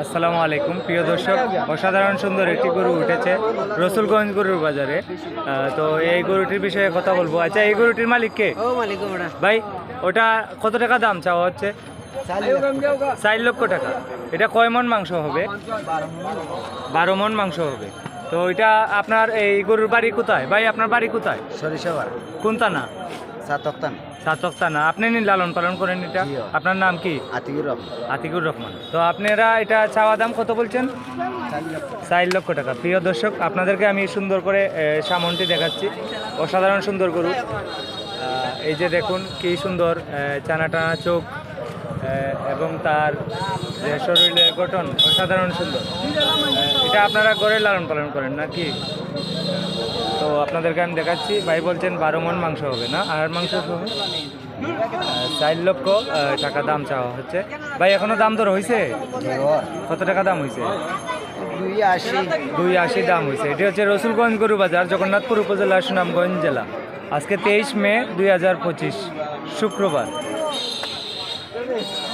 আসসালামু আলাইকুম প্রিয় দর্শক, অসাধারণ সুন্দর একটি গরু উঠেছে রসুলগঞ্জ গরুর বাজারে। তো এই গরুটির বিষয়ে কথা বলবো। আচ্ছা, এই গরুটির মালিক কে? ভাই, ওটা কত টাকা দাম চাওয়া হচ্ছে? 4 লক্ষ টাকা। এটা কয় মন মাংস হবে? 12 মন মাংস হবে। তো এটা আপনার এই গরুর বাড়ি কোথায় ভাই? আপনার বাড়ি কোথায়? সরিষাবার কোন থানা? সাতক্তান সাতক থানা। আপনি লালন পালন করেন এটা? আপনার নাম কি? আতিকুর রহমান। আতিকুর রহমান। তো আপনারা এটা চাওয়া দাম কত বলছেন? 4 লক্ষ টাকা। প্রিয় দর্শক, আপনাদেরকে আমি সুন্দর করে সামনটি দেখাচ্ছি। অসাধারণ সুন্দর গরু। এই যে দেখুন কি সুন্দর চানা টানা চোখ এবং তার যে শরীরের গঠন অসাধারণ সুন্দর। এটা আপনারা ঘরে লালন পালন করেন নাকি? তো আপনাদেরকে আমি দেখাচ্ছি। ভাই বলছেন 12 মন মাংস হবে না? আর মাংস সহ 4 লক্ষ টাকা দাম চাওয়া হচ্ছে। ভাই, এখনো দাম দর হয়েছে? কত টাকা দাম হয়েছে? 280 দাম হয়েছে। এটি হচ্ছে রসুলগঞ্জ গরু বাজার, জগন্নাথপুর উপজেলা, সুনামগঞ্জ জেলা। আজকে 23 মে 2025 শুক্রবার।